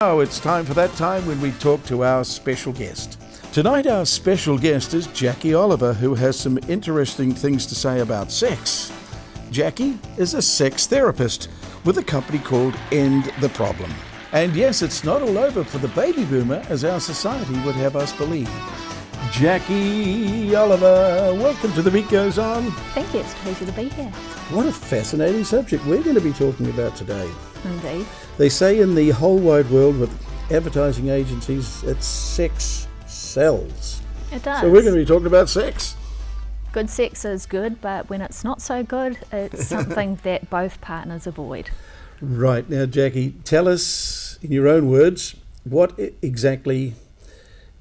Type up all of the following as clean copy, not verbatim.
Now it's time for that time when we talk to our special guest. Tonight our special guest is Jacqui Olliver, who has some interesting things to say about sex. Jacqui is a sex therapist with a company called End the Problem. And yes, it's not all over for the baby boomer as our society would have us believe. Jacqui Olliver, welcome to The Beat Goes On. Thank you, it's a pleasure to be here. What a fascinating subject we're going to be talking about today. Indeed. They say in the whole wide world with advertising agencies, it's sex sells. It does. So we're going to be talking about sex. Good sex is good, but when it's not so good, it's something that both partners avoid. Right. Now, Jacqui, tell us in your own words, what exactly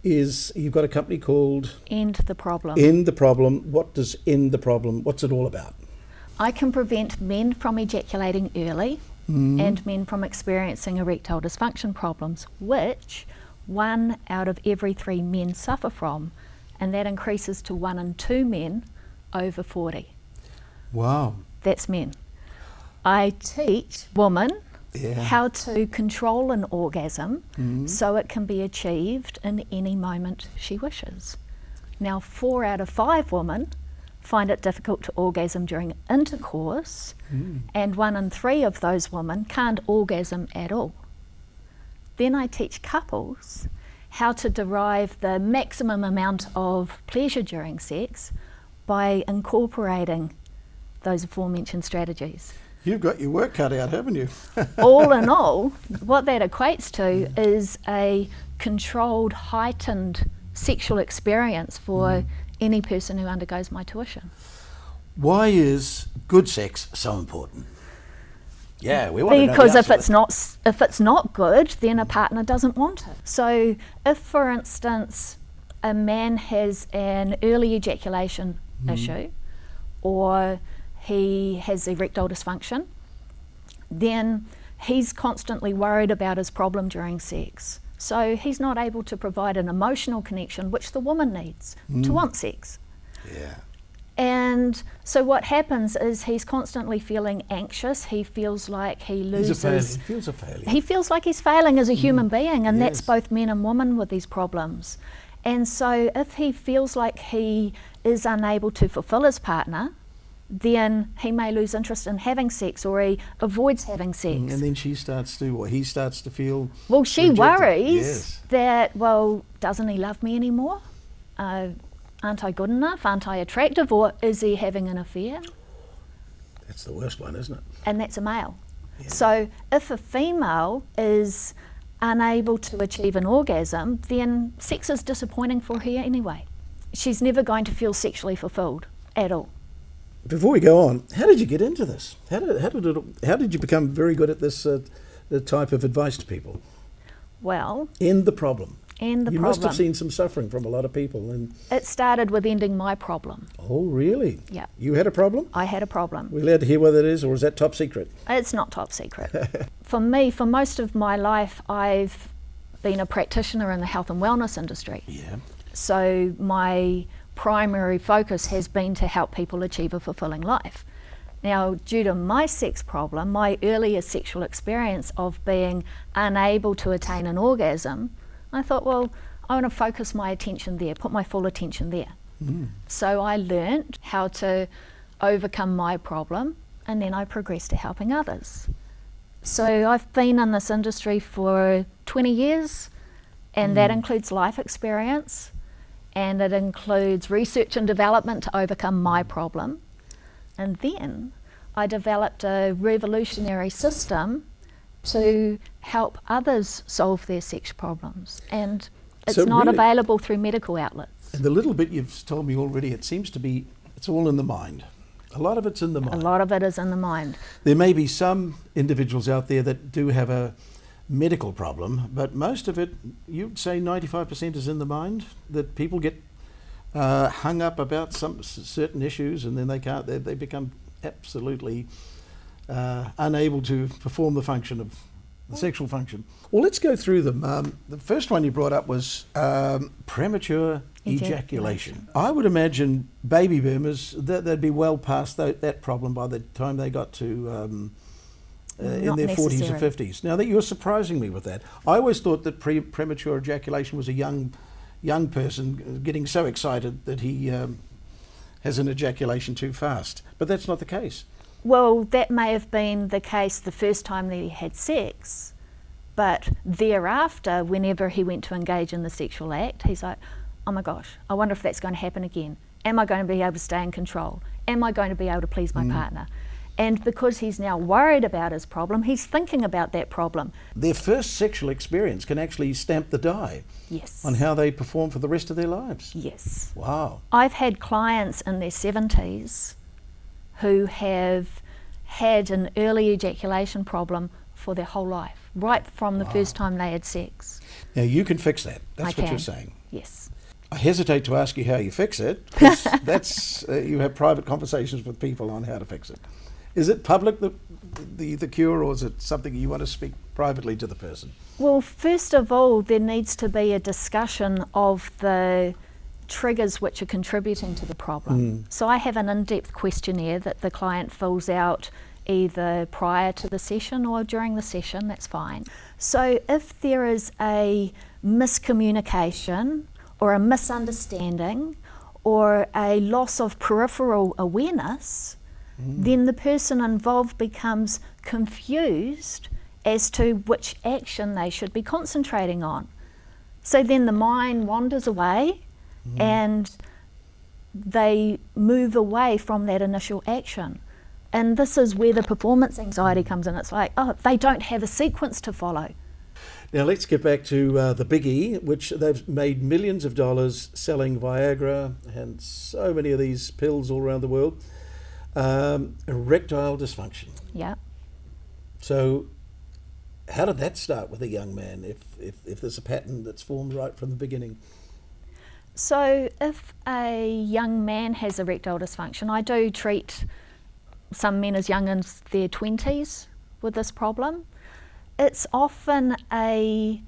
is, you've got a company called? End the Problem. End the Problem. What does End the Problem, what's it all about? I can prevent men from ejaculating early and men from experiencing erectile dysfunction problems, which 1 out of every 3 men suffer from, and that increases to 1 in 2 men over 40. Wow. That's men. I teach women how to control an orgasm so it can be achieved in any moment she wishes. Now, 4 out of 5 women find it difficult to orgasm during intercourse, and 1 in 3 of those women can't orgasm at all. Then I teach couples how to derive the maximum amount of pleasure during sex by incorporating those aforementioned strategies. You've got your work cut out, haven't you? All in all, what that equates to is a controlled, heightened sexual experience for any person who undergoes my tuition. Why is good sex so important? Yeah, we want to know Because the if answer. it's not good, then a partner doesn't want it. So if, for instance, a man has an early ejaculation issue, or he has erectile dysfunction, then he's constantly worried about his problem during sex. So he's not able to provide an emotional connection which the woman needs to want sex. Yeah. And so what happens is he's constantly feeling anxious. He feels like he loses. He feels a failure. He feels like he's failing as a human being, and Yes. that's both men and women with these problems. And so if he feels like he is unable to fulfill his partner, then he may lose interest in having sex, or he avoids having sex. And then she starts to, or he starts to feel Well, she rejected. worries Yes. that, well, doesn't he love me anymore? Aren't I good enough? Aren't I attractive? Or is he having an affair? That's the worst one, isn't it? And that's a male. Yeah. So if a female is unable to achieve an orgasm, then sex is disappointing for her anyway. She's never going to feel sexually fulfilled at all. Before we go on, how did you get into this? How did you become very good at this type of advice to people? Well, End the problem. and the You problem. must have seen some suffering from a lot of people. And It started with ending my problem. oh, really? Yeah. You had a problem? I had a problem. We're allowed to hear what that is, or is that top secret? It's not top secret. For me, for most of my life, I've been a practitioner in the health and wellness industry. Yeah. So my primary focus has been to help people achieve a fulfilling life. Now, due to my sex problem, my earlier sexual experience of being unable to attain an orgasm, I thought, well, I want to focus my attention there, put my full attention there. So I learnt how to overcome my problem, and then I progressed to helping others. So I've been in this industry for 20 years, and that includes life experience, and it includes research and development to overcome my problem. And then I developed a revolutionary system to help others solve their sex problems. And it's So not really- available through medical outlets. And the little bit you've told me already, it seems to be, it's all in the mind. A lot of it's in the A mind. lot of it is in the mind. There may be some individuals out there that do have a medical problem, but most of it, you'd say 95% is in the mind, that people get hung up about some certain issues, and then they become absolutely unable to perform the function of the sexual function. Well, let's go through them. The first one you brought up was premature ejaculation. I would imagine baby boomers, they'd be well past that problem by the time they got to in Not their 40s or necessarily. 50s. Now, that you're surprising me with that. I always thought that premature ejaculation was a young person getting so excited that he has an ejaculation too fast. But that's not the case. Well, that may have been the case the first time that he had sex, but thereafter, whenever he went to engage in the sexual act, he's like, oh my gosh, I wonder if that's going to happen again. Am I going to be able to stay in control? Am I going to be able to please my partner? And because he's now worried about his problem, he's thinking about that problem. Their first sexual experience can actually stamp the die Yes. on how they perform for the rest of their lives. Yes. Wow. I've had clients in their 70s who have had an early ejaculation problem for their whole life, right from the first time they had sex. Now, you can fix that. That's I what can. you're saying. Yes. I hesitate to ask you how you fix it, because that's you have private conversations with people on how to fix it. Is it public, the cure, or is it something you want to speak privately to the person? Well, first of all, there needs to be a discussion of the triggers which are contributing to the problem. So I have an in-depth questionnaire that the client fills out either prior to the session or during the session, that's fine. So if there is a miscommunication or a misunderstanding or a loss of peripheral awareness, then the person involved becomes confused as to which action they should be concentrating on. So then the mind wanders away and they move away from that initial action. And this is where the performance anxiety comes in. It's like, oh, they don't have a sequence to follow. Now let's get back to the Big E, which they've made millions of dollars selling Viagra and so many of these pills all around the world. Erectile dysfunction. Yeah. So how did that start with a young man, if there's a pattern that's formed right from the beginning? So if a young man has erectile dysfunction, I do treat some men as young as their 20s with this problem. It's often a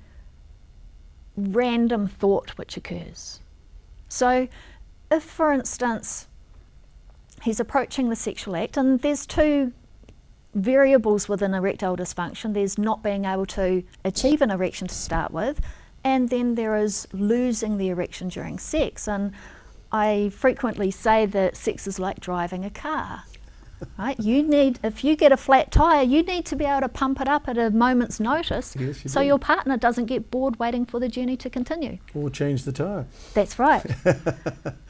random thought which occurs. So if, for instance, he's approaching the sexual act, and there's two variables within erectile dysfunction. There's not being able to achieve an erection to start with, and then there is losing the erection during sex. And I frequently say that sex is like driving a car. Right? If you get a flat tire, you need to be able to pump it up at a moment's notice, Yes, you so do. your partner doesn't get bored waiting for the journey to continue. Or change the tyre. That's right.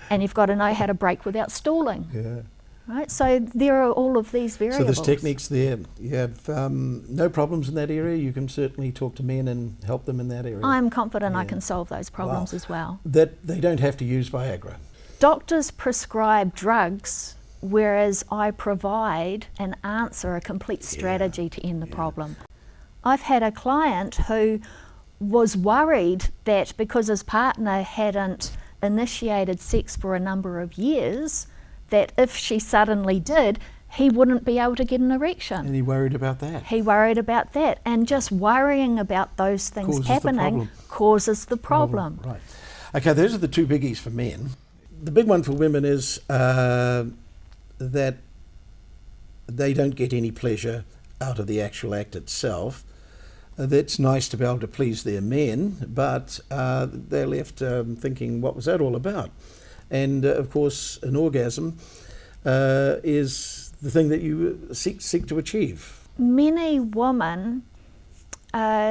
And you've got to know how to brake without stalling. Yeah. Right? So there are all of these So variables. there's techniques there. You have no problems in that area. You can certainly talk to men and help them in that area. I'm confident I Yeah. can solve those problems Wow. as well. That they don't have to use Viagra. Doctors prescribe drugs, whereas I provide and answer a complete strategy to end the problem. I've had a client who was worried that because his partner hadn't initiated sex for a number of years, that if she suddenly did, he wouldn't be able to get an erection. And he worried about that. He worried about that, and just worrying about those things Causes the happening problem. causes the problem. Right. Okay, those are the two biggies for men. The big one for women is that they don't get any pleasure out of the actual act itself. That's nice to be able to please their men, but they're left thinking, what was that all about? And of course, an orgasm is the thing that you seek to achieve. Many women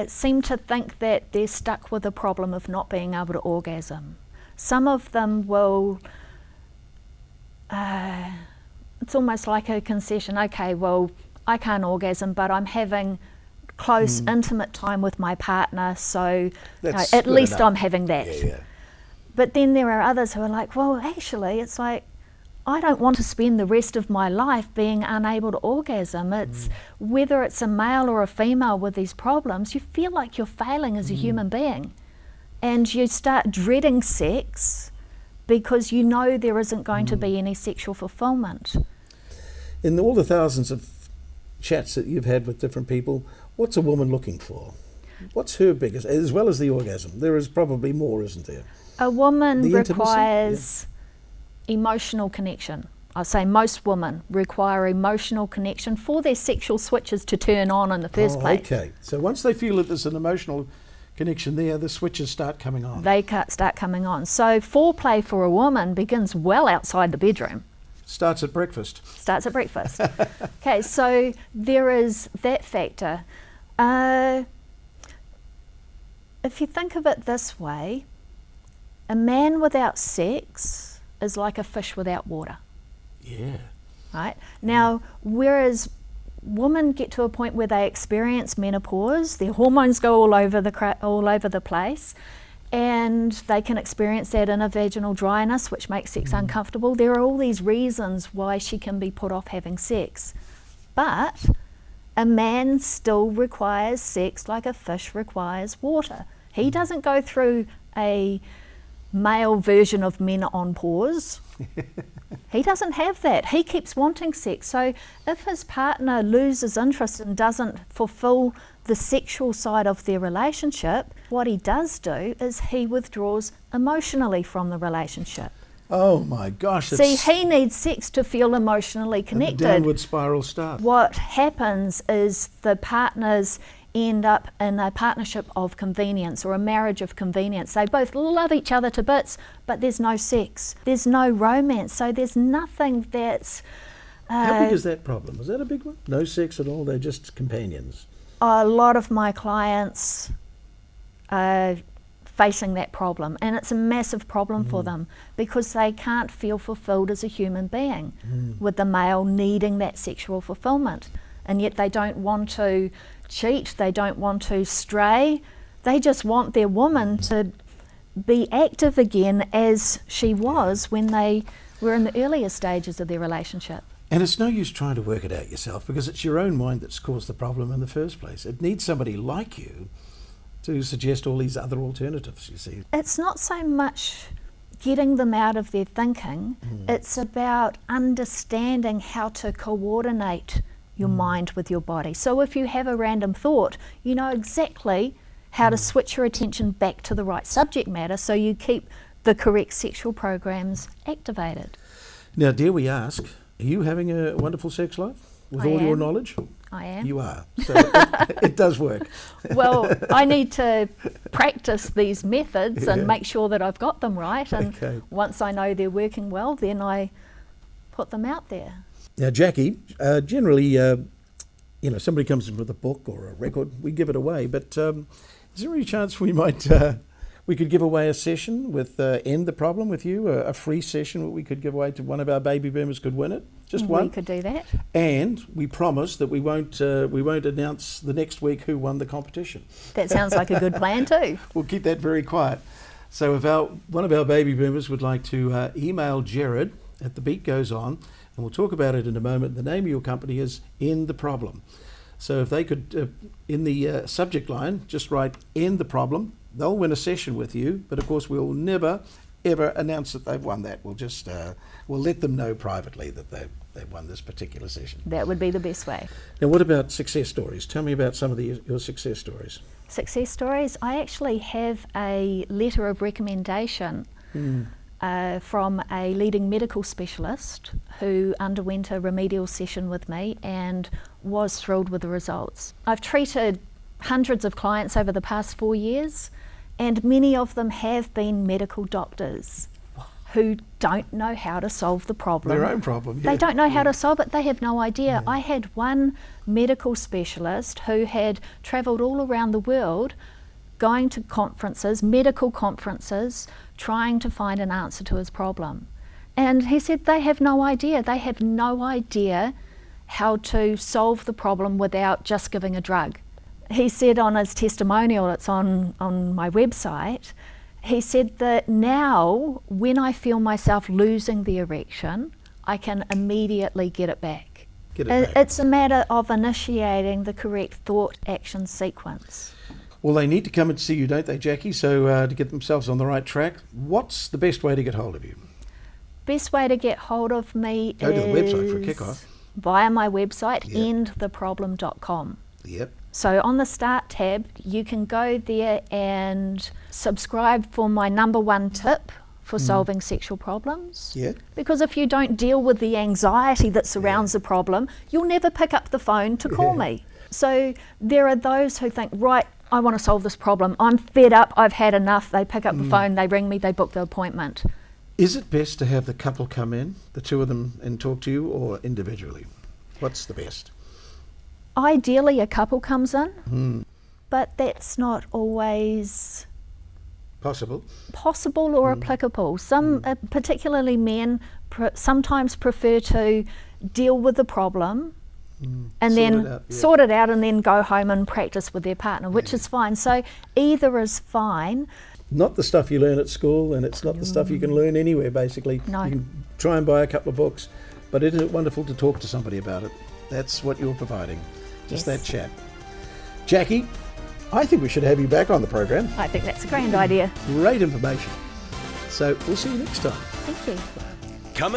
seem to think that they're stuck with a problem of not being able to orgasm. Some of them will, it's almost like a concession. Okay, well, I can't orgasm, but I'm having close, intimate time with my partner, so That's at good least enough. I'm having that. Yeah. But then there are others who are like, well, actually, it's like, I don't want to spend the rest of my life being unable to orgasm. It's whether it's a male or a female with these problems, you feel like you're failing as a human being. And you start dreading sex because you know there isn't going to be any sexual fulfillment. In all the thousands of chats that you've had with different people, what's a woman looking for? What's her biggest, as well as the orgasm? There is probably more, isn't there? A woman The intimacy, requires emotional connection. I say most women require emotional connection for their sexual switches to turn on in the first place. Okay, so once they feel that there's an emotional connection there, the switches start coming on. They start coming on. So foreplay for a woman begins well outside the bedroom. Starts at breakfast. Starts at breakfast. Okay, so there is that factor. If you think of it this way, a man without sex is like a fish without water. Yeah. Right? Now, whereas women get to a point where they experience menopause, their hormones go all over the place, and they can experience that inner vaginal dryness, which makes sex uncomfortable. There are all these reasons why she can be put off having sex. But a man still requires sex like a fish requires water. He doesn't go through a male version of men on pause. He doesn't have that. He keeps wanting sex. So if his partner loses interest and doesn't fulfill the sexual side of their relationship, what he does do is he withdraws emotionally from the relationship. Oh my gosh. See, he needs sex to feel emotionally connected. The downward spiral starts. What happens is the partners end up in a partnership of convenience or a marriage of convenience. They both love each other to bits, but there's no sex. There's no romance. So there's nothing that's... How big is that problem? Is that a big one? No sex at all? They're just companions? A lot of my clients are facing that problem, and it's a massive problem for them because they can't feel fulfilled as a human being with the male needing that sexual fulfillment. And yet they don't want to cheat, they don't want to stray, they just want their woman to be active again as she was when they were in the earlier stages of their relationship. And it's no use trying to work it out yourself because it's your own mind that's caused the problem in the first place. It needs somebody like you to suggest all these other alternatives, you see. It's not so much getting them out of their thinking, it's about understanding how to coordinate your mind with your body. So if you have a random thought, you know exactly how to switch your attention back to the right subject matter so you keep the correct sexual programs activated. Now, dare we ask, are you having a wonderful sex life with all your knowledge? I am. You are. So it does work. Well, I need to practice these methods and make sure that I've got them right. And once I know they're working well, then I put them out there. Now, Jacqui, generally, somebody comes in with a book or a record, we give it away. But is there any chance we could give away a session with End the Problem with you, a free session we could give away to one of our baby boomers could win it? Just one. We could do that. And we promise that we won't announce the next week who won the competition. That sounds like a good plan too. We'll keep that very quiet. So if one of our baby boomers would like to email Jared at The Beat Goes On, and we'll talk about it in a moment. The name of your company is End the Problem. So if they could, in the subject line, just write End the Problem, they'll win a session with you. But of course, we'll never, ever announce that they've won that. We'll just we'll let them know privately that they've won this particular session. That would be the best way. Now, what about success stories? Tell me about some of your success stories. Success stories? I actually have a letter of recommendation from a leading medical specialist who underwent a remedial session with me and was thrilled with the results. I've treated hundreds of clients over the past 4 years, and many of them have been medical doctors who don't know how to solve the problem. Their own problem, yeah. They don't know how to solve it, they have no idea. I had one medical specialist who had travelled all around the world going to conferences, medical conferences, trying to find an answer to his problem. And he said they have no idea. They have no idea how to solve the problem without just giving a drug. He said on his testimonial, it's on my website, he said that now when I feel myself losing the erection, I can immediately get it back. It's a matter of initiating the correct thought action sequence. Well, they need to come and see you, don't they, Jacqui? So to get themselves on the right track, what's the best way to get hold of you? Best way to get hold of me Go to the website for a kick-off. Via my website, endtheproblem.com. Yep. So on the Start tab, you can go there and subscribe for my number one tip for solving sexual problems. Yeah. Because if you don't deal with the anxiety that surrounds the problem, you'll never pick up the phone to call me. So there are those who think, right, I want to solve this problem. I'm fed up, I've had enough. They pick up the phone, they ring me, they book the appointment. Is it best to have the couple come in, the two of them, and talk to you, or individually? What's the best? Ideally, a couple comes in, but that's not always possible or applicable. Some, particularly men, sometimes prefer to deal with the problem and then sort it out and then go home and practice with their partner, which is fine. So either is fine. Not the stuff you learn at school, and it's not the stuff you can learn anywhere, basically. No. You can try and buy a couple of books, but isn't it wonderful to talk to somebody about it? That's what you're providing, just that chat. Jacqui, I think we should have you back on the program. I think that's a grand idea. Great information. So we'll see you next time. Thank you.